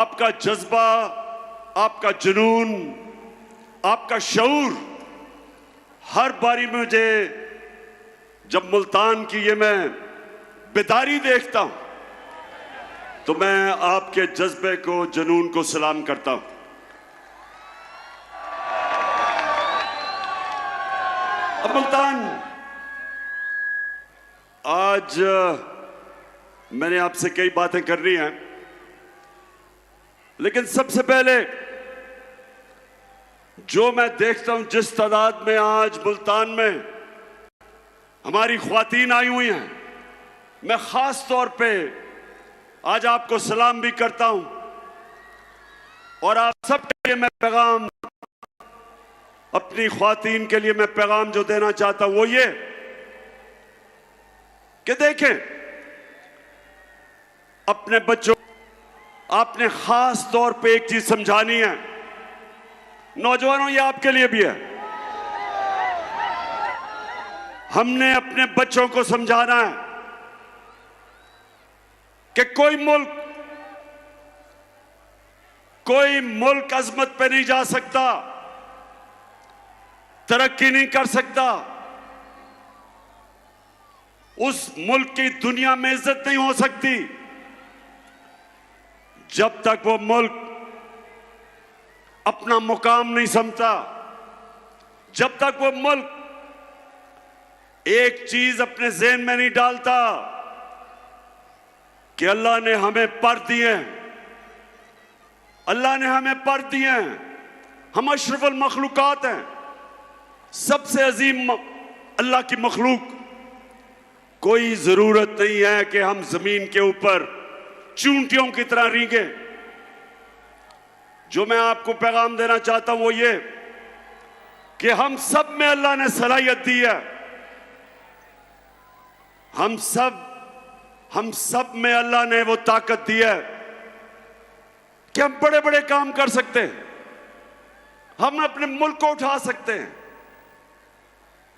आपका जज्बा, आपका जुनून, आपका शऊर हर बारी मुझे जब मुल्तान की ये मैं बेदारी देखता हूं तो मैं आपके जज्बे को, जुनून को सलाम करता हूं। अब मुल्तान, आज मैंने आपसे कई बातें करनी हैं, लेकिन सबसे पहले जो मैं देखता हूं जिस तादाद में आज मुल्तान में हमारी ख्वातीन आई हुई हैं, मैं खास तौर पे आज आपको सलाम भी करता हूं और आप सबके लिए मैं पैगाम, अपनी ख्वातीन के लिए मैं पैगाम जो देना चाहता हूं वो ये कि देखें, अपने बच्चों आपने खास तौर पे एक चीज समझानी है। नौजवानों, ये आपके लिए भी है। हमने अपने बच्चों को समझाना है कि कोई मुल्क अजमत पे नहीं जा सकता, तरक्की नहीं कर सकता, उस मुल्क की दुनिया में इज्जत नहीं हो सकती जब तक वो मुल्क अपना मुकाम नहीं समझता, जब तक वो मुल्क एक चीज अपने ज़हन में नहीं डालता कि अल्लाह ने हमें पर दिए, अल्लाह ने हमें पर दिए, हम अशरफुल मखलूकात हैं, सबसे अजीम अल्लाह की मखलूक। कोई जरूरत नहीं है कि हम जमीन के ऊपर चूंटियों की तरह रींगे। जो मैं आपको पैगाम देना चाहता हूं वो ये कि हम सब में अल्लाह ने सलाहियत दी है, हम सब में अल्लाह ने वो ताकत दी है कि हम बड़े बड़े काम कर सकते हैं, हम अपने मुल्क को उठा सकते हैं,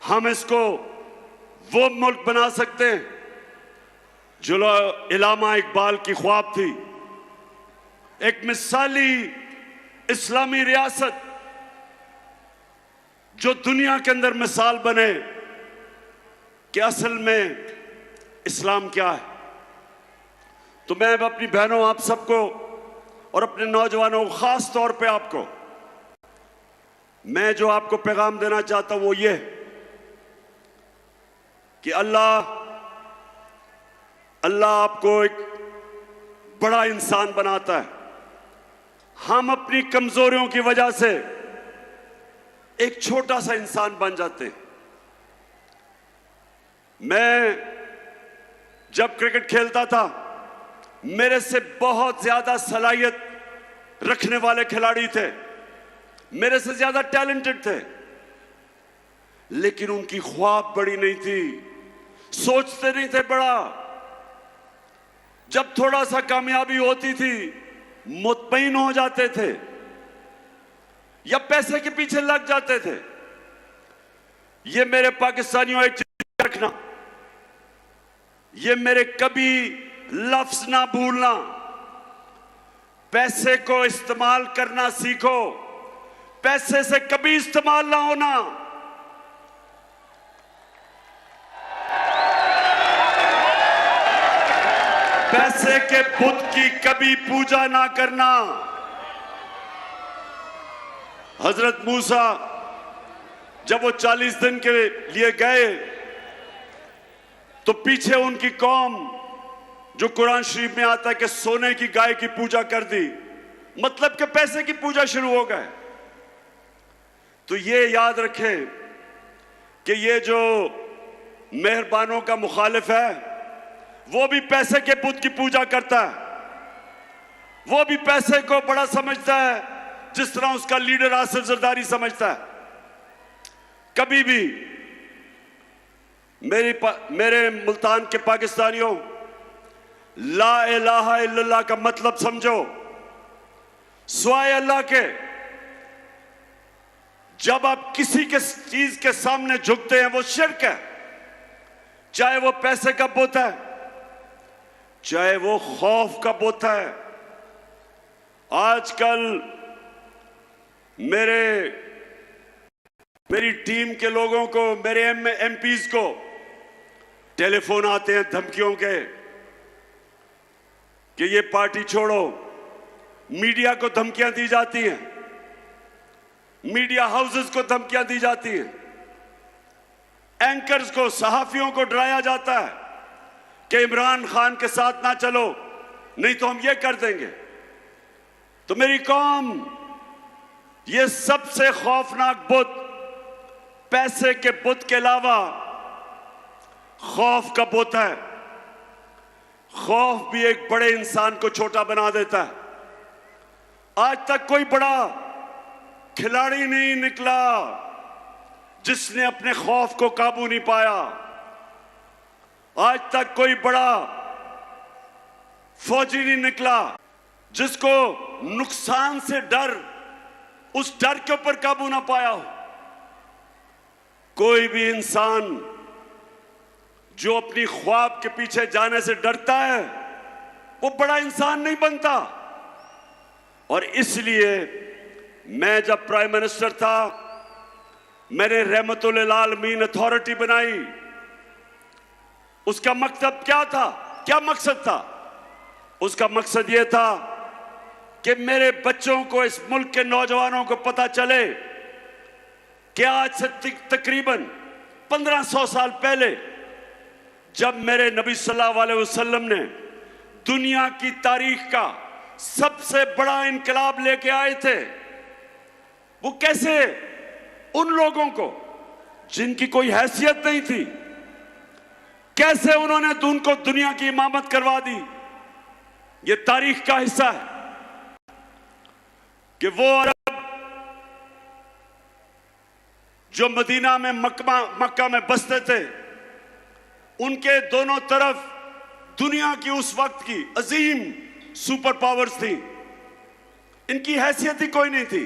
हम इसको वो मुल्क बना सकते हैं जो इलामा इकबाल की ख्वाब थी, एक मिसाली इस्लामी रियासत जो दुनिया के अंदर मिसाल बने कि असल में इस्लाम क्या है। तो मैं अब अपनी बहनों, आप सबको और अपने नौजवानों, खास तौर पे आपको, मैं जो आपको पैगाम देना चाहता हूं वो ये कि अल्लाह आपको एक बड़ा इंसान बनाता है। हम अपनी कमजोरियों की वजह से एक छोटा सा इंसान बन जाते हैं। मैं जब क्रिकेट खेलता था, मेरे से बहुत ज्यादा सलाहियत रखने वाले खिलाड़ी थे, मेरे से ज्यादा टैलेंटेड थे, लेकिन उनकी ख्वाब बड़ी नहीं थी, सोचते नहीं थे बड़ा। जब थोड़ा सा कामयाबी होती थी मुतमईन हो जाते थे या पैसे के पीछे लग जाते थे। ये मेरे पाकिस्तानियों एक चीज रखना, ये मेरे कभी लफ्ज ना भूलना, पैसे को इस्तेमाल करना सीखो, पैसे से कभी इस्तेमाल ना होना। पैसे के बुत की कभी पूजा ना करना। हजरत मूसा जब वो 40 दिन के लिए गए तो पीछे उनकी कौम, जो कुरान शरीफ में आता है कि सोने की गाय की पूजा कर दी, मतलब कि पैसे की पूजा शुरू हो गए। तो ये याद रखें कि ये जो मेहरबानों का मुखालिफ है वो भी पैसे के बुत की पूजा करता है, वो भी पैसे को बड़ा समझता है जिस तरह उसका लीडर आसिफ जरदारी समझता है। कभी भी मेरे मुल्तान के पाकिस्तानियों, ला इलाहा इल्लल्लाह का मतलब समझो, स्वाय अल्लाह के। जब आप किसी के चीज के सामने झुकते हैं वो शिर्क है, चाहे वो पैसे का बुत है, चाहे वो खौफ का बुत है, आजकल मेरी टीम के लोगों को, मेरे एमपीज को टेलीफोन आते हैं धमकियों के कि ये पार्टी छोड़ो। मीडिया को धमकियां दी जाती हैं, मीडिया हाउसेस को धमकियां दी जाती हैं, एंकर्स को, सहाफियों को डराया जाता है कि इमरान खान के साथ ना चलो, नहीं तो हम ये कर देंगे। तो मेरी कौम, ये सबसे खौफनाक बुत, पैसे के बुत के अलावा खौफ का बुत है। खौफ भी एक बड़े इंसान को छोटा बना देता है। आज तक कोई बड़ा खिलाड़ी नहीं निकला जिसने अपने खौफ को काबू नहीं पाया। आज तक कोई बड़ा फौजी नहीं निकला जिसको नुकसान से डर, उस डर के ऊपर काबू ना पाया हो। कोई भी इंसान जो अपनी ख्वाब के पीछे जाने से डरता है वो बड़ा इंसान नहीं बनता। और इसलिए मैं जब प्राइम मिनिस्टर था, मैंने रहमतुल आलमीन अथॉरिटी बनाई। उसका मकसद क्या था? क्या मकसद था? उसका मकसद यह था कि मेरे बच्चों को, इस मुल्क के नौजवानों को पता चले कि आज से तकरीबन 1500 साल पहले जब मेरे नबी सल्लल्लाहु अलैहि वसल्लम ने दुनिया की तारीख का सबसे बड़ा इनकलाब लेके आए थे, वो कैसे उन लोगों को जिनकी कोई हैसियत नहीं थी, कैसे उन्होंने उनको दुनिया की इमामत करवा दी। ये तारीख का हिस्सा है कि वो अरब जो मदीना में, मक्का में बसते थे, उनके दोनों तरफ दुनिया की उस वक्त की अजीम सुपर पावर्स थी, इनकी हैसियत ही कोई नहीं थी।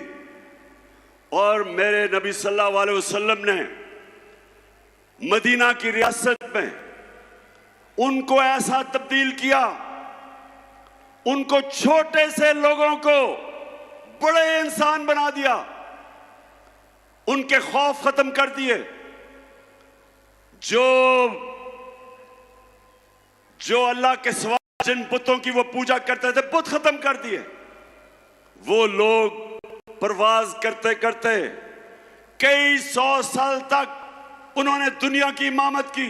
और मेरे नबी सल्लल्लाहु अलैहि वसल्लम ने मदीना की रियासत में उनको ऐसा तब्दील किया, उनको छोटे से लोगों को बड़े इंसान बना दिया, उनके खौफ खत्म कर दिए। जो अल्लाह के सिवा जिन बुतों की वो पूजा करते थे, बुत खत्म कर दिए। वो लोग परवाज करते करते कई 100 साल तक उन्होंने दुनिया की इमामत की,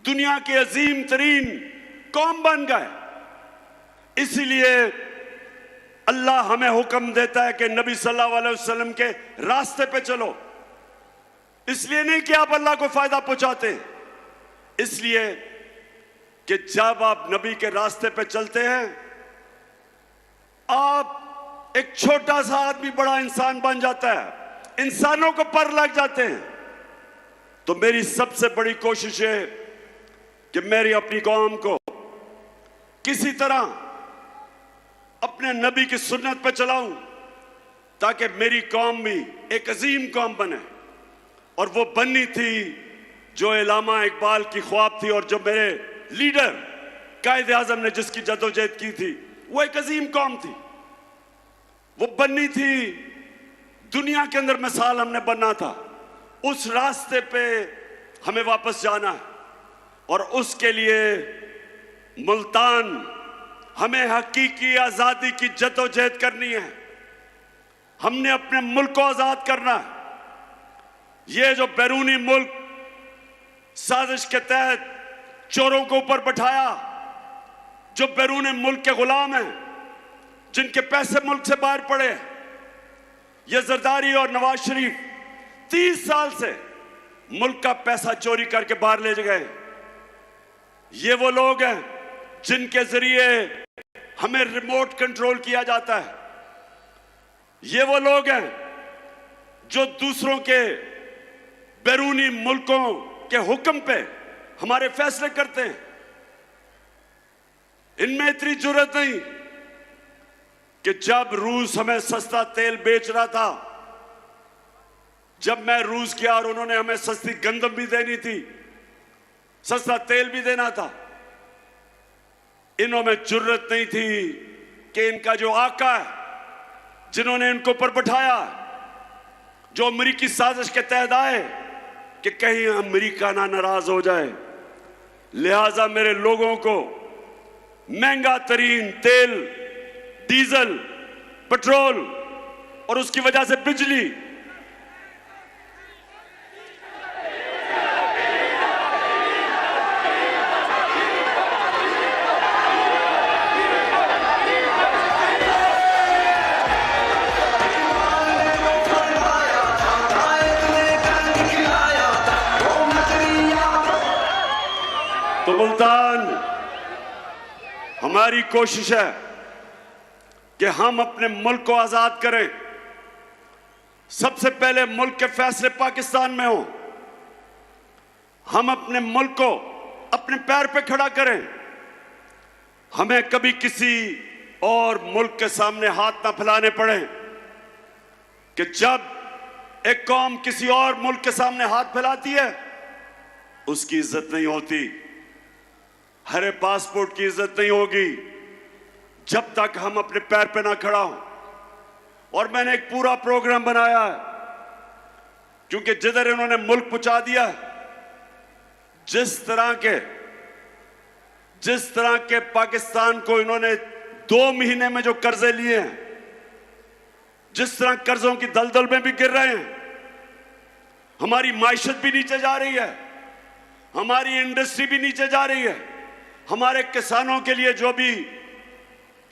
दुनिया के अजीम तरीन कौम बन गए। इसलिए अल्लाह हमें हुक्म देता है कि नबी सल्लल्लाहु अलैहि वसल्लम के रास्ते पे चलो। इसलिए नहीं कि आप अल्लाह को फायदा पहुंचाते, इसलिए कि जब आप नबी के रास्ते पे चलते हैं, आप एक छोटा सा आदमी बड़ा इंसान बन जाता है, इंसानों को पर लग जाते हैं। तो मेरी सबसे बड़ी कोशिश है कि मेरी अपनी कौम को किसी तरह अपने नबी की सुन्नत पे चलाऊं, ताकि मेरी कौम भी एक अजीम कौम बने। और वो बननी थी जो इलामा इकबाल की ख्वाब थी, और जो मेरे लीडर कायदे आजम ने जिसकी जदोजहद की थी, वो एक अजीम कौम थी। वो बननी थी, दुनिया के अंदर मिसाल हमने बनना था। उस रास्ते पे हमें वापस जाना है, और उसके लिए मुल्तान हमें हकीकी आजादी की जदोजहद करनी है। हमने अपने मुल्क को आजाद करना है। ये जो बैरूनी मुल्क साजिश के तहत चोरों को ऊपर बैठाया, जो बैरूनी मुल्क के गुलाम हैं, जिनके पैसे मुल्क से बाहर पड़े, ये जरदारी और नवाज शरीफ 30 साल से मुल्क का पैसा चोरी करके बाहर ले गए। ये वो लोग हैं जिनके जरिए हमें रिमोट कंट्रोल किया जाता है। ये वो लोग हैं जो दूसरों के बैरूनी मुल्कों के हुक्म पे हमारे फैसले करते हैं। इनमें इतनी जुर्रत नहीं कि जब रूस हमें सस्ता तेल बेच रहा था, जब मैं रूस गया और उन्होंने हमें सस्ती गंदम भी देनी थी, सस्ता तेल भी देना था, इन्हों में जुर्रत नहीं थी कि इनका जो आका है, जिन्होंने इनको ऊपर बैठाया, जो अमेरिकी साजिश के तहत आए कि कहीं अमेरिका ना नाराज हो जाए, लिहाजा मेरे लोगों को महंगा तरीन तेल, डीजल, पेट्रोल और उसकी वजह से बिजली, तो मुल्तान हमारी कोशिश है कि हम अपने मुल्क को आजाद करें। सबसे पहले मुल्क के फैसले पाकिस्तान में हो। हम अपने मुल्क को अपने पैर पे खड़ा करें। हमें कभी किसी और मुल्क के सामने हाथ ना फैलाने पड़े कि जब एक कौम किसी और मुल्क के सामने हाथ फैलाती है उसकी इज्जत नहीं होती। हरे पासपोर्ट की इज्जत नहीं होगी जब तक हम अपने पैर पे ना खड़ा हो। और मैंने एक पूरा प्रोग्राम बनाया है, क्योंकि जिधर इन्होंने मुल्क पहुंचा दिया, जिस तरह के पाकिस्तान को इन्होंने 2 महीने में जो कर्जे लिए हैं, जिस तरह कर्जों की दलदल में भी गिर रहे हैं, हमारी माइशत भी नीचे जा रही है, हमारी इंडस्ट्री भी नीचे जा रही है। हमारे किसानों के लिए जो भी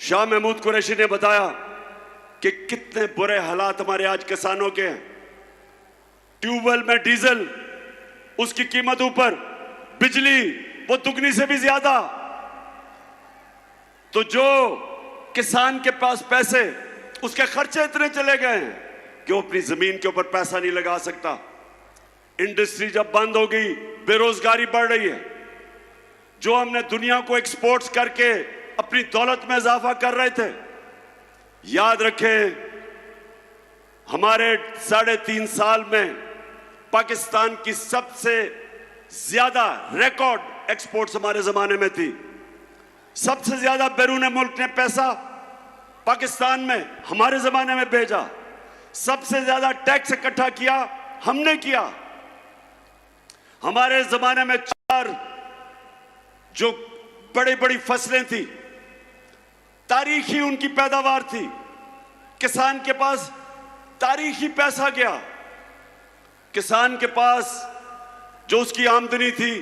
शाह महमूद कुरैशी ने बताया कि कितने बुरे हालात हमारे आज किसानों के हैं। ट्यूबवेल में डीजल, उसकी कीमत ऊपर, बिजली वो दुगनी से भी ज्यादा। तो जो किसान के पास पैसे, उसके खर्चे इतने चले गए हैं कि वो अपनी जमीन के ऊपर पैसा नहीं लगा सकता। इंडस्ट्री जब बंद हो गई, बेरोजगारी बढ़ रही है। जो हमने दुनिया को एक्सपोर्ट्स करके अपनी दौलत में इजाफा कर रहे थे, याद रखें हमारे 3.5 साल में पाकिस्तान की सबसे ज्यादा रिकॉर्ड एक्सपोर्ट्स हमारे जमाने में थी। सबसे ज्यादा बैरून मुल्क ने पैसा पाकिस्तान में हमारे जमाने में भेजा। सबसे ज्यादा टैक्स इकट्ठा किया हमने किया। हमारे जमाने में 4 जो बड़ी बड़ी फसलें थी, तारीखी उनकी पैदावार थी। किसान के पास तारीखी पैसा गया। किसान के पास जो उसकी आमदनी थी,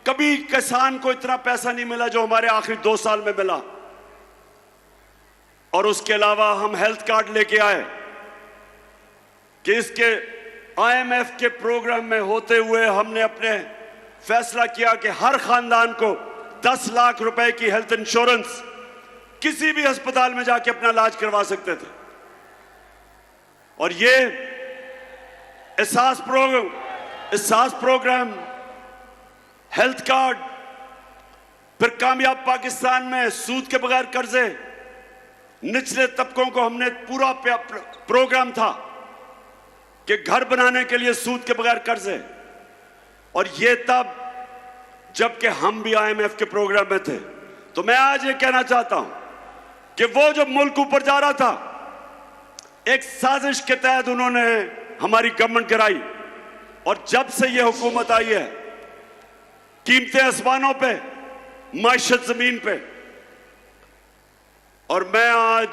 कभी किसान को इतना पैसा नहीं मिला जो हमारे आखिरी 2 साल में मिला। और उसके अलावा हम हेल्थ कार्ड लेके आए कि इसके IMF के प्रोग्राम में होते हुए हमने अपने फैसला किया कि हर खानदान को 10 लाख रुपए की हेल्थ इंश्योरेंस किसी भी अस्पताल में जाके अपना इलाज करवा सकते थे। और ये एहसास प्रोग्राम, हेल्थ कार्ड, फिर कामयाब पाकिस्तान में सूद के बगैर कर्जे, निचले तबकों को हमने पूरा प्रोग्राम था कि घर बनाने के लिए सूद के बगैर कर्जे। और ये तब जबकि हम भी IMF के प्रोग्राम में थे। तो मैं आज ये कहना चाहता हूं कि वो जो मुल्क ऊपर जा रहा था, एक साजिश के तहत उन्होंने हमारी गवर्नमेंट गिराई। और जब से ये हुकूमत आई है, कीमतें आसमानों पे, माइशत जमीन पे। और मैं आज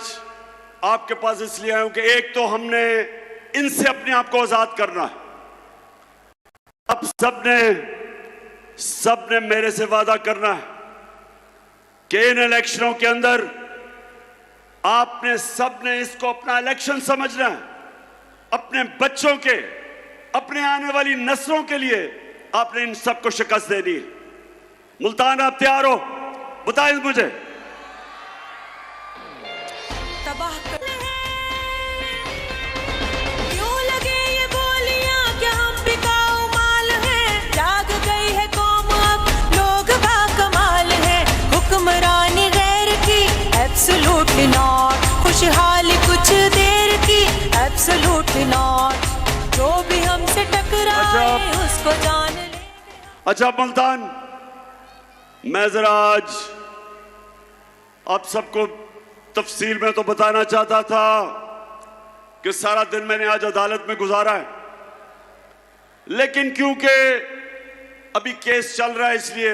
आपके पास इसलिए आया हूं कि एक तो हमने इनसे अपने आप को आजाद करना है। अब सबने मेरे से वादा करना है कि इन इलेक्शनों के अंदर आपने सबने इसको अपना इलेक्शन समझना है। अपने बच्चों के, अपने आने वाली नस्लों के लिए आपने इन सबको शिकस्त देनी है। मुल्तान, आप तैयार हो? बताएं मुझे। तबाह क्यों लगे ये बोलियां, क्या हम बिकाऊ माल हैं? जाग गई है कौम, अब लोग बाकमाल हैं। हुक्मरानी गैर की एब्सोल्युटली नॉट, खुशहाली कुछ देर की एब्सोल्युटली नॉट। जो भी हमसे टकराए उसको जान ले। अच्छा मुल्तान, मैं जरा आज आप सबको तफसील में तो बताना चाहता था कि सारा दिन मैंने आज अदालत में गुजारा है, लेकिन क्योंकि अभी केस चल रहा है इसलिए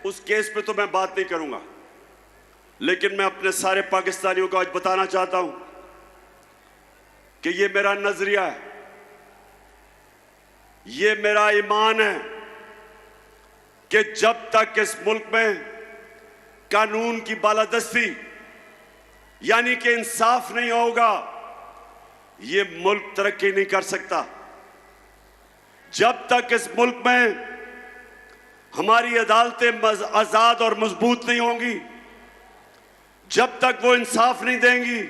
उस केस पे तो मैं बात नहीं करूंगा। लेकिन मैं अपने सारे पाकिस्तानियों को आज बताना चाहता हूं कि ये मेरा नजरिया है, ये मेरा ईमान है कि जब तक इस मुल्क में कानून की बालादस्ती यानी कि इंसाफ नहीं होगा, ये मुल्क तरक्की नहीं कर सकता। जब तक इस मुल्क में हमारी अदालतें आजाद और मजबूत नहीं होंगी, जब तक वो इंसाफ नहीं देंगी,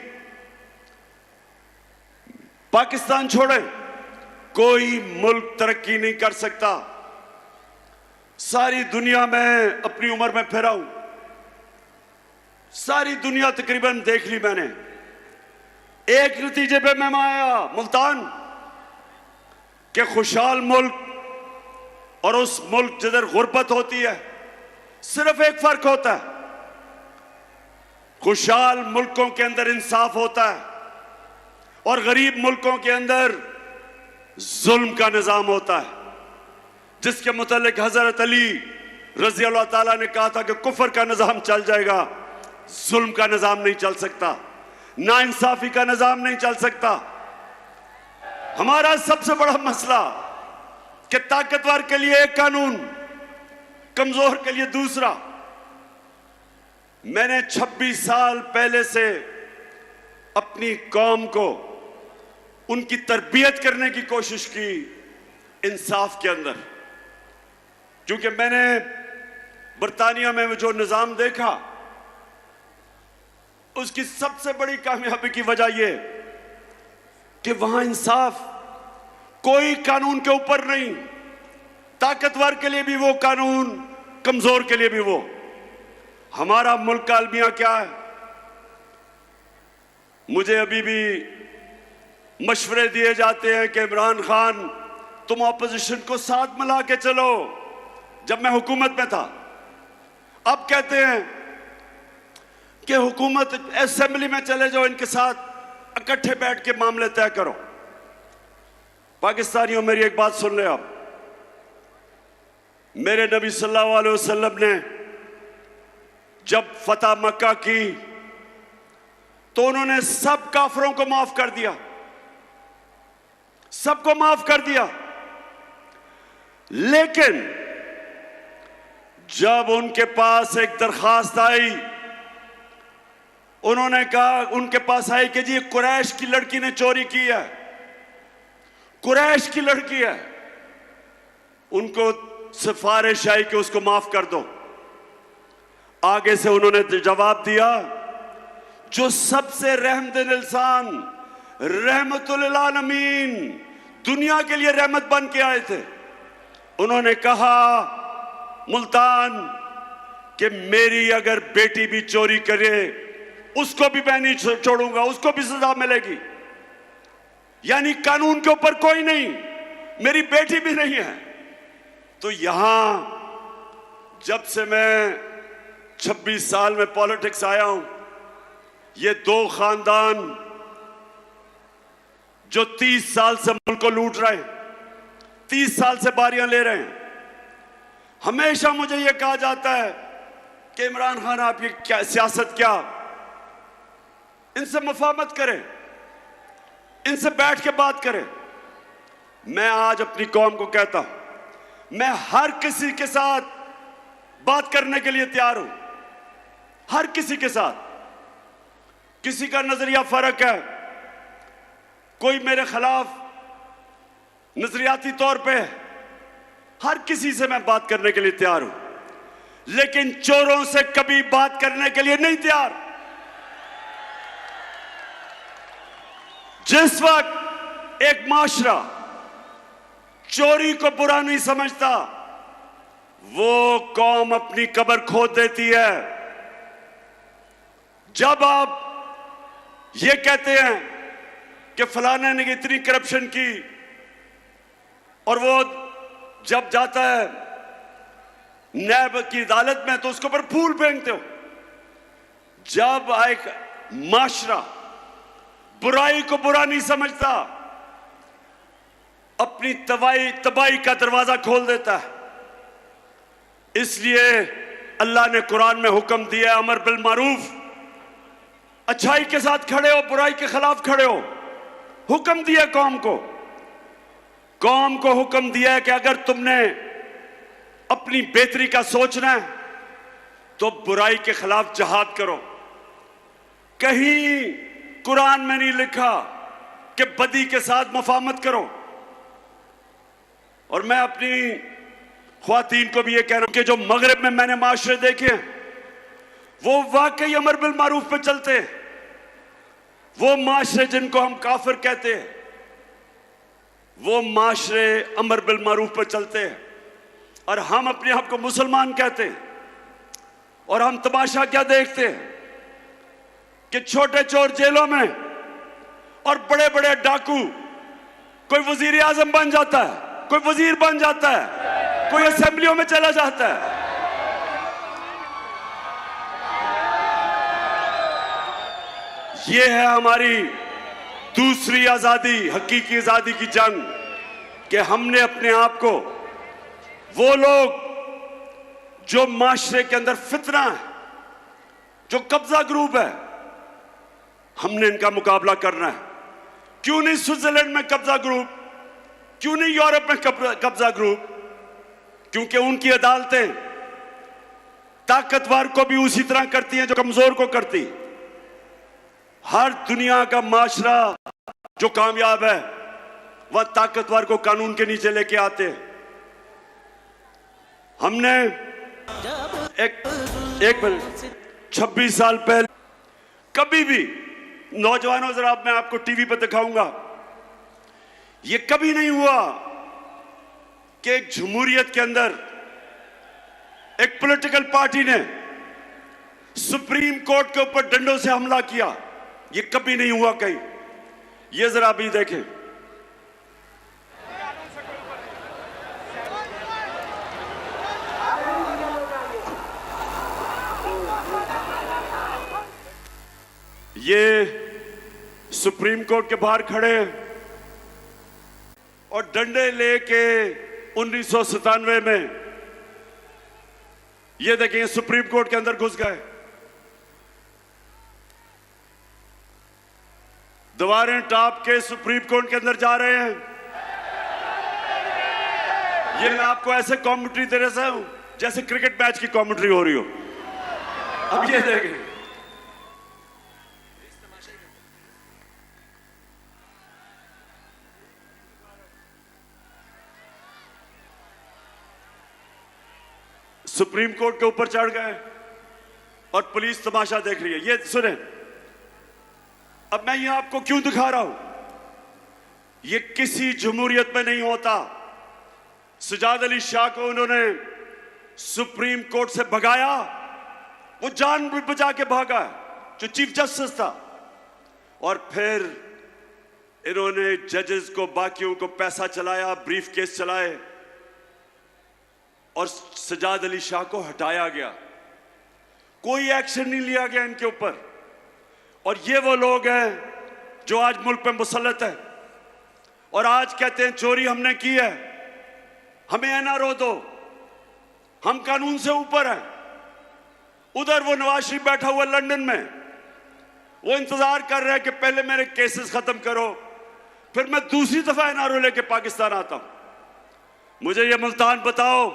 पाकिस्तान छोड़े कोई मुल्क तरक्की नहीं कर सकता। सारी दुनिया में अपनी उम्र में फिरा हूं, सारी दुनिया तकरीबन देख ली मैंने। एक नतीजे पे मैं आया मुल्तान के खुशहाल मुल्क और उस मुल्क जिधर गुर्बत होती है, सिर्फ एक फर्क होता है, खुशहाल मुल्कों के अंदर इंसाफ होता है और गरीब मुल्कों के अंदर जुल्म का निजाम होता है, जिसके मुतालिक हजरत अली रजी अल्लाह ताला ने कहा था कि कुफर का निजाम चल जाएगा, जुल्म का निजाम नहीं चल सकता, नाइंसाफी का निजाम नहीं चल सकता। हमारा सबसे बड़ा मसला कि ताकतवर के लिए एक कानून, कमजोर के लिए दूसरा। मैंने 26 साल पहले से अपनी कौम को उनकी तरबियत करने की कोशिश की इंसाफ के अंदर, क्योंकि मैंने बरतानिया में जो निजाम देखा उसकी सबसे बड़ी कामयाबी की वजह यह कि वहां इंसाफ कोई कानून के ऊपर नहीं, ताकतवर के लिए भी वो कानून, कमजोर के लिए भी वो। हमारा मुल्क का अलमिया क्या है? मुझे अभी भी मशवरे दिए जाते हैं कि इमरान खान तुम ऑपोजिशन को साथ मिला के चलो। जब मैं हुकूमत में था, अब कहते हैं कि हुकूमत असेंबली में चले जाओ, इनके साथ इकट्ठे बैठ के मामले तय करो। पाकिस्तानियों मेरी एक बात सुन ले आप, मेरे नबी सल्लल्लाहु अलैहि वसल्लम ने जब फतह मक्का की तो उन्होंने सब काफिरों को माफ कर दिया, सबको माफ कर दिया। लेकिन जब उनके पास एक दरखास्त आई, उन्होंने कहा, उनके पास आई कि जी कुरैश की लड़की ने चोरी की है, कुरैश की लड़की है, उनको सिफारिश आई कि उसको माफ कर दो। आगे से उन्होंने जवाब दिया, जो सबसे रहमदिल इंसान, रहमतुल आलमीन, दुनिया के लिए रहमत बन के आए थे, उन्होंने कहा मुल्तान कि मेरी अगर बेटी भी चोरी करे उसको भी मैं नहीं छोड़ूंगा, उसको भी सजा मिलेगी। यानी कानून के ऊपर कोई नहीं, मेरी बेटी भी नहीं है। तो यहां जब से मैं 26 साल में पॉलिटिक्स आया हूं, ये दो खानदान जो 30 साल से मुल्क को लूट रहे हैं, 30 साल से बारियां ले रहे हैं, हमेशा मुझे यह कहा जाता है कि इमरान खान आप ये क्या सियासत, क्या इनसे मुफाहमत करें, इनसे बैठ के बात करें। मैं आज अपनी कौम को कहता हूं, मैं हर किसी के साथ बात करने के लिए तैयार हूं, हर किसी के साथ। किसी का नजरिया फर्क है, कोई मेरे खिलाफ नजरियाती तौर पे, हर किसी से मैं बात करने के लिए तैयार हूं, लेकिन चोरों से कभी बात करने के लिए नहीं तैयार। जिस वक्त एक माशरा चोरी को बुरा नहीं समझता, वो कौम अपनी कब्र खोद देती है। जब आप ये कहते हैं कि फलाने ने इतनी करप्शन की, और वो जब जाता है नैब की अदालत में तो उसके ऊपर फूल फेंकते हो। जब एक माशरा बुराई को बुरा नहीं समझता, अपनी तबाही का दरवाजा खोल देता है। इसलिए अल्लाह ने कुरान में हुक्म दिया, अमर बिल मारूफ, अच्छाई के साथ खड़े हो, बुराई के खिलाफ खड़े हो। हुक्म दिया कौम को हुक्म दिया है कि अगर तुमने अपनी बेहतरी का सोचना है तो बुराई के खिलाफ जहाद करो। कहीं कुरान में नहीं लिखा कि बदी के साथ मुफाहमत करो। और मैं अपनी ख्वातीन को भी ये कह रहा हूं कि जो मगरिब में मैंने माशरे देखे हैं वो वाकई अमर बिल मारूफ पे चलते हैं। वो माशरे जिनको हम काफिर कहते हैं वो माशरे अमर बिल मारूफ पे चलते हैं, और हम अपने आप को मुसलमान कहते हैं। और हम तमाशा क्या देखते हैं कि छोटे चोर जेलों में और बड़े बड़े डाकू, कोई वजीर आजम बन जाता है, कोई वजीर बन जाता है, कोई असेंबलियों में चला जाता है। यह है हमारी दूसरी आजादी, हकीकी आजादी की जंग, कि हमने अपने आप को, वो लोग जो माशरे के अंदर फितना है, जो कब्जा ग्रुप है, हमने इनका मुकाबला करना है। क्यों नहीं स्विट्जरलैंड में कब्जा ग्रुप, क्यों नहीं यूरोप में कब्जा ग्रुप? क्योंकि उनकी अदालतें ताकतवर को भी उसी तरह करती हैं जो कमजोर को करती। हर दुनिया का माशरा जो कामयाब है वह ताकतवर को कानून के नीचे लेके आते हैं। हमने एक मिनट 26 साल पहले कभी भी, नौजवानों जरा मैं आपको टीवी पर दिखाऊंगा, यह कभी नहीं हुआ कि एक जमहूरियत के अंदर एक पॉलिटिकल पार्टी ने सुप्रीम कोर्ट के ऊपर डंडों से हमला किया। यह कभी नहीं हुआ कहीं। यह जरा भी देखें, ये सुप्रीम कोर्ट के बाहर खड़े हैं और डंडे लेके 1997 में ये देखें सुप्रीम कोर्ट के अंदर घुस गए। दीवारें टाप के सुप्रीम कोर्ट के अंदर जा रहे हैं। ये मैं आपको ऐसे कमेंट्री दे रहा हूं जैसे क्रिकेट मैच की कमेंट्री हो रही हो। अब ये देखें, सुप्रीम कोर्ट के ऊपर चढ़ गए और पुलिस तमाशा देख रही है। ये सुने, अब मैं ये आपको क्यों दिखा रहा हूं, ये किसी जमहूरियत में नहीं होता। सजाद अली शाह को उन्होंने सुप्रीम कोर्ट से भगाया, वो जान भी बचा के भागा, जो चीफ जस्टिस था। और फिर इन्होंने जजेस को, बाकियों को पैसा चलाया, ब्रीफ केस चलाए और सजाद अली शाह को हटाया गया। कोई एक्शन नहीं लिया गया इनके ऊपर। और ये वो लोग हैं जो आज मुल्क पे मुसल्लत है और आज कहते हैं चोरी हमने की है, हमें एनआरओ दो, हम कानून से ऊपर हैं। उधर वो नवाज शरीफ बैठा हुआ लंदन में, वो इंतजार कर रहा है कि पहले मेरे केसेस खत्म करो, फिर मैं दूसरी दफा एनआरओ लेके पाकिस्तान आता हूं। मुझे ये मुल्तान बताओ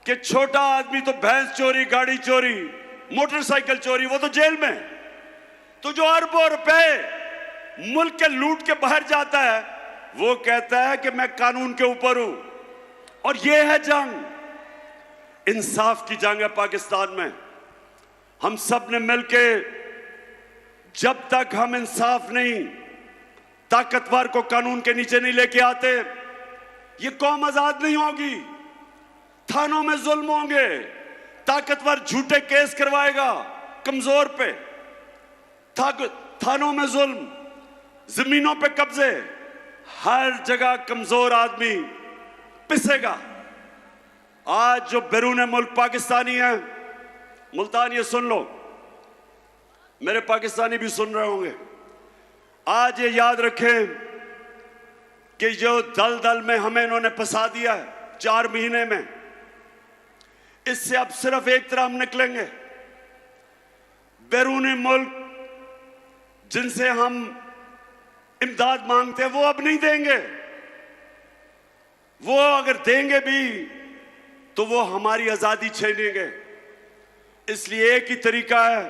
कि छोटा आदमी तो भैंस चोरी, गाड़ी चोरी, मोटरसाइकिल चोरी, वो तो जेल में। तो जो अरबों रुपए मुल्क के लूट के बाहर जाता है वो कहता है कि मैं कानून के ऊपर हूं। और ये है जंग, इंसाफ की जंग है पाकिस्तान में। हम सब ने मिलके, जब तक हम इंसाफ नहीं, ताकतवर को कानून के नीचे नहीं लेके आते, ये कौम आजाद नहीं होगी। थानों में जुल्म होंगे, ताकतवर झूठे केस करवाएगा कमजोर पे, थानों में जुल्म, जमीनों पे कब्जे, हर जगह कमजोर आदमी पिसेगा। आज जो बैरून मुल्क पाकिस्तानी है, मुल्तान ये सुन लो, मेरे पाकिस्तानी भी सुन रहे होंगे, आज ये याद रखें कि जो दलदल में हमें इन्होंने फंसा दिया है 4 महीने में, इससे अब सिर्फ एक तरह हम निकलेंगे। बैरूनी मुल्क जिनसे हम इमदाद मांगते हैं वो अब नहीं देंगे। वो अगर देंगे भी तो वो हमारी आजादी छीनेंगे। इसलिए एक ही तरीका है,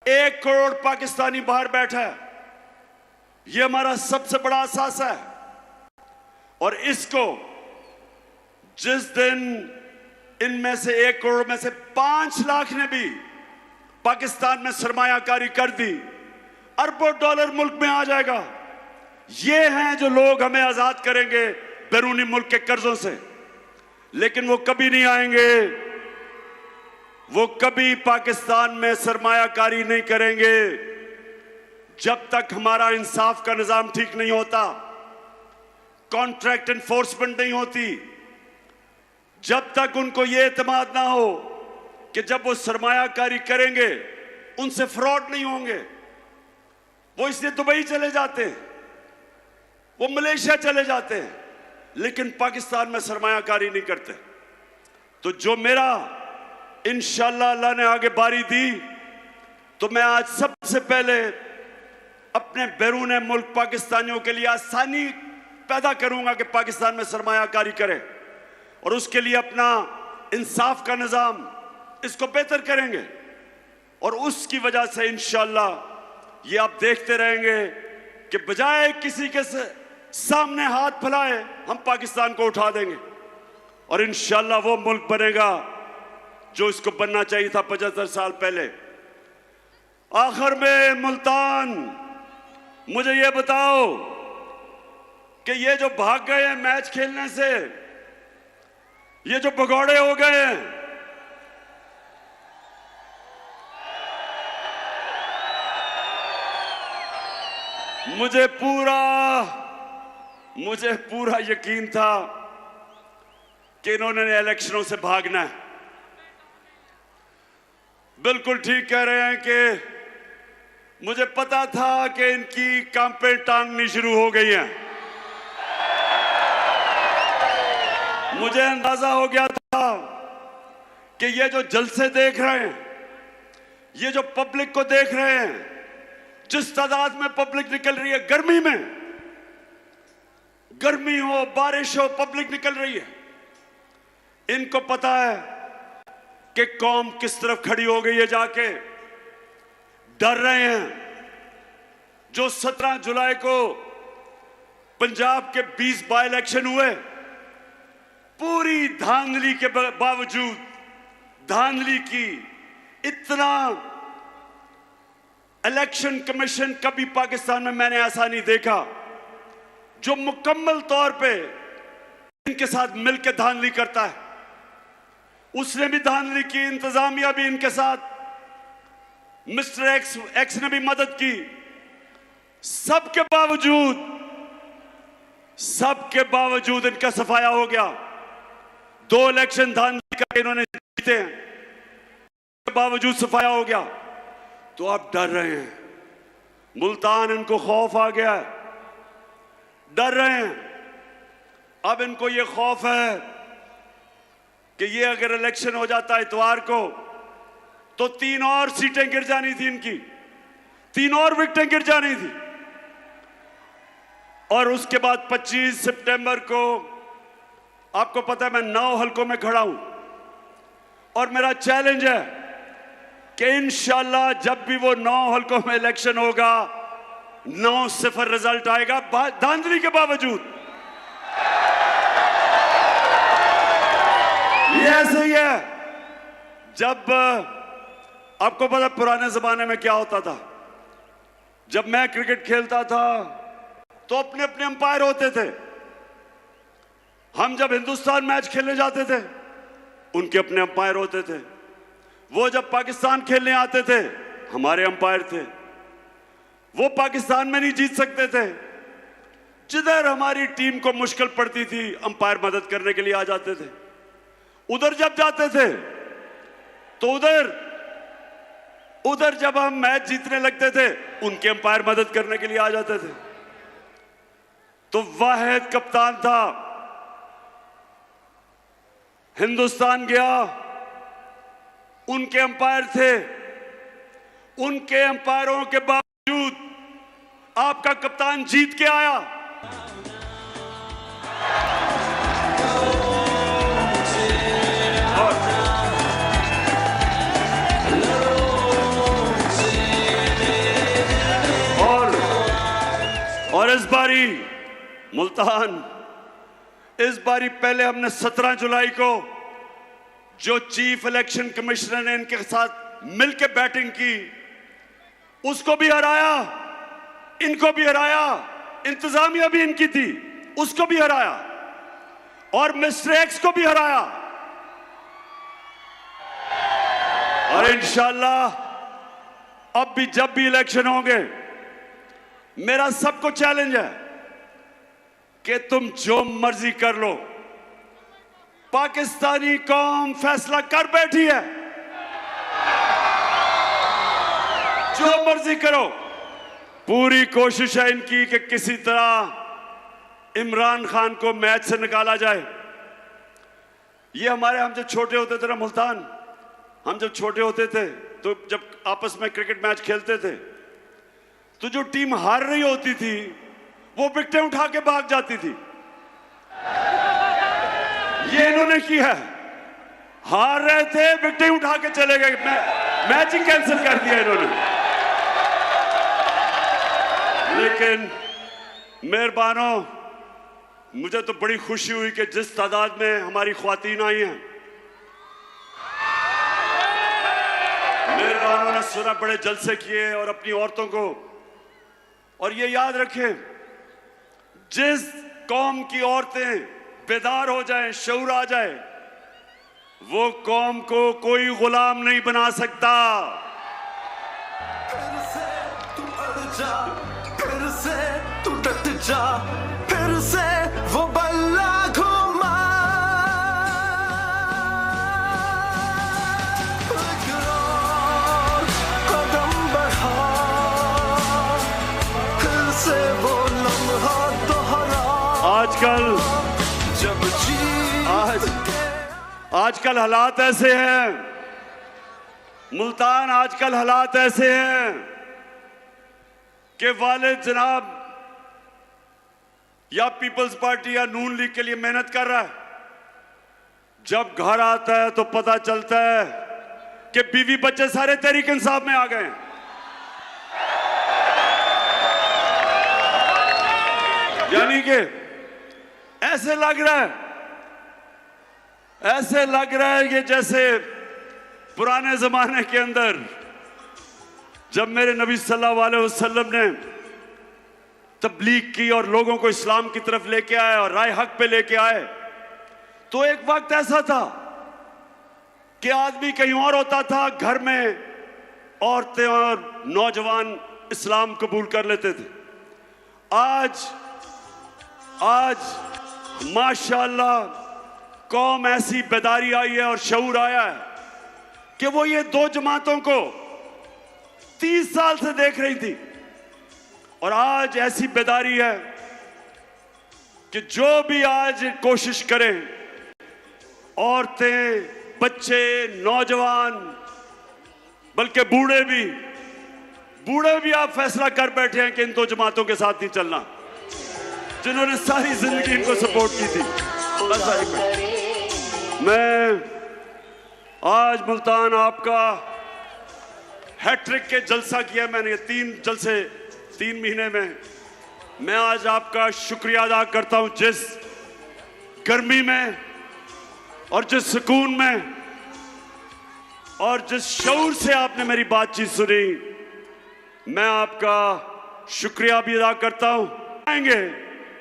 1 करोड़ पाकिस्तानी बाहर बैठा है, ये हमारा सबसे बड़ा असासा है। और इसको जिस दिन इनमें से 1 करोड़ में से 5 लाख ने भी पाकिस्तान में सरमायाकारी कर दी, अरबों डॉलर मुल्क में आ जाएगा। ये हैं जो लोग हमें आजाद करेंगे बैरूनी मुल्क के कर्जों से। लेकिन वो कभी नहीं आएंगे, वो कभी पाकिस्तान में सरमायाकारी नहीं करेंगे जब तक हमारा इंसाफ का निजाम ठीक नहीं होता, कॉन्ट्रैक्ट एनफोर्समेंट नहीं होती, जब तक उनको ये एतमाद ना हो कि जब वो सरमायाकारी करेंगे उनसे फ्रॉड नहीं होंगे। वो इसलिए दुबई चले जाते हैं, वो मलेशिया चले जाते हैं, लेकिन पाकिस्तान में सरमायाकारी नहीं करते। तो जो मेरा इंशाअल्लाह अल्लाह ने आगे बारी दी, तो मैं आज सबसे पहले अपने बैरून मुल्क पाकिस्तानियों के लिए आसानी पैदा करूंगा कि पाकिस्तान में सरमायाकारी करें, और उसके लिए अपना इंसाफ का निजाम इसको बेहतर करेंगे। और उसकी वजह से इंशाअल्लाह ये आप देखते रहेंगे कि बजाय किसी के सामने हाथ फैलाए हम पाकिस्तान को उठा देंगे, और इंशाअल्लाह वो मुल्क बनेगा जो इसको बनना चाहिए था 75 साल पहले। आखिर में मुल्तान, मुझे ये बताओ कि ये जो भाग गए हैं मैच खेलने से, ये जो भगौड़े हो गए हैं, मुझे पूरा यकीन था कि इन्होंने इलेक्शनों से भागना है। बिल्कुल ठीक कह रहे हैं कि मुझे पता था कि इनकी कांपें टांगनी शुरू हो गई हैं। मुझे अंदाजा हो गया था कि ये जो जलसे देख रहे हैं, ये जो पब्लिक को देख रहे हैं, जिस तादाद में पब्लिक निकल रही है, गर्मी में, गर्मी हो बारिश हो, पब्लिक निकल रही है, इनको पता है कि कौम किस तरफ खड़ी हो गई है। जाके डर रहे हैं। जो 17 जुलाई को पंजाब के 20 बाई इलेक्शन हुए, पूरी धांधली के बावजूद, धांधली की, इतना इलेक्शन कमीशन कभी पाकिस्तान में मैंने ऐसा नहीं देखा जो मुकम्मल तौर पे इनके साथ मिलकर धांधली करता है। उसने भी धांधली की, इंतजामिया भी इनके साथ, मिस्टर एक्स ने भी मदद की। सबके बावजूद इनका सफाया हो गया। 2 इलेक्शन धांधली करके इन्होंने जीते हैं, के बावजूद सफाया हो गया। तो आप डर रहे हैं, मुल्तान इनको खौफ आ गया है, डर रहे हैं। अब इनको ये खौफ है कि ये अगर इलेक्शन हो जाता है इतवार को, तो 3 और सीटें गिर जानी थी इनकी, 3 और विकेटें गिर जानी थी। और उसके बाद 25 सितंबर को, आपको पता है मैं 9 हलकों में खड़ा हूं, और मेरा चैलेंज है कि इंशाअल्लाह जब भी वो 9 हलकों में इलेक्शन होगा, 9-0 रिजल्ट आएगा धांधली के बावजूद। ये ऐसे ही है। जब आपको पता पुराने जमाने में क्या होता था, जब मैं क्रिकेट खेलता था तो अपने अपने अंपायर होते थे। हम जब हिंदुस्तान मैच खेलने जाते थे, उनके अपने अंपायर होते थे। वो जब पाकिस्तान खेलने आते थे, हमारे अंपायर थे। वो पाकिस्तान में नहीं जीत सकते थे, जिधर हमारी टीम को मुश्किल पड़ती थी अंपायर मदद करने के लिए आ जाते थे। उधर जब जाते थे तो उधर उधर जब हम मैच जीतने लगते थे, उनके अंपायर मदद करने के लिए आ जाते थे। तो वाहिद कप्तान था, हिंदुस्तान गया, उनके अंपायर थे, उनके अंपायरों के बावजूद आपका कप्तान जीत के आया। और इस बारी मुल्तान, इस बारी पहले हमने 17 जुलाई को जो चीफ इलेक्शन कमिश्नर ने इनके साथ मिलकर बैटिंग की, उसको भी हराया, इनको भी हराया, इंतजामिया भी इनकी थी, उसको भी हराया, और मिस्टर एक्स को भी हराया। और इंशाल्लाह अब भी जब भी इलेक्शन होंगे, मेरा सबको चैलेंज है कि तुम जो मर्जी कर लो, पाकिस्तानी कौम फैसला कर बैठी है, जो मर्जी करो। पूरी कोशिश है इनकी कि किसी तरह इमरान खान को मैच से निकाला जाए। ये हम जब छोटे होते थे ना मुल्तान, हम जब छोटे होते थे तो जब आपस में क्रिकेट मैच खेलते थे, तो जो टीम हार रही होती थी वो विकेटें उठा के भाग जाती थी। ये इन्होंने किया है, हार रहे थे, विकेटें उठा के चले गए, मैच ही कैंसिल कर दिया इन्होंने। लेकिन मेहरबानों, मुझे तो बड़ी खुशी हुई कि जिस तादाद में हमारी ख्वातीन आई हैं, मेहरबानों ने सुना, बड़े जलसे किए और अपनी औरतों को। और ये याद रखें, जिस कौम की औरतें बेदार हो जाएं, शऊर आ जाए, वो कौम को कोई गुलाम नहीं बना सकता। फिर से तू अड़ जा, फिर से तू डट जा, फिर से वो बल्ला घुमा, कदम बढ़ा, फिर से वो लम्हा दोहरा। आजकल जब आजकल हालात ऐसे हैं मुल्तान, आजकल हालात ऐसे हैं कि वालिद जनाब या पीपल्स पार्टी या नून लीग के लिए मेहनत कर रहा है, जब घर आता है तो पता चलता है कि बीवी बच्चे सारे तहरीक इंसाफ में आ गए हैं। यानी कि ऐसे लग रहा है कि जैसे पुराने जमाने के अंदर जब मेरे नबी सल्लल्लाहु अलैहि वसल्लम ने तबलीग की और लोगों को इस्लाम की तरफ लेके आए और राय हक पे लेके आए, तो एक वक्त ऐसा था कि आदमी कहीं और होता था, घर में औरतें और नौजवान इस्लाम कबूल कर लेते थे। आज माशाअल्लाह कौम ऐसी बेदारी आई है और शऊर आया है कि वो ये दो जमातों को 30 साल से देख रही थी, और आज ऐसी बेदारी है कि जो भी आज कोशिश करें, औरतें, बच्चे, नौजवान, बल्कि बूढ़े भी आप फैसला कर बैठे हैं कि इन दो जमातों के साथ नहीं चलना, जिन्होंने सारी जिंदगी इनको सपोर्ट की थी। बस मैं आज मुल्तान आपका हैट्रिक के जलसा किया मैंने, 3 जलसे 3 महीने में। मैं आज आपका शुक्रिया अदा करता हूं, जिस गर्मी में और जिस सुकून में और जिस शऊर से आपने मेरी बातचीत सुनी, मैं आपका शुक्रिया भी अदा करता हूं। आएंगे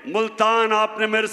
मुल्तान, आपने मेरे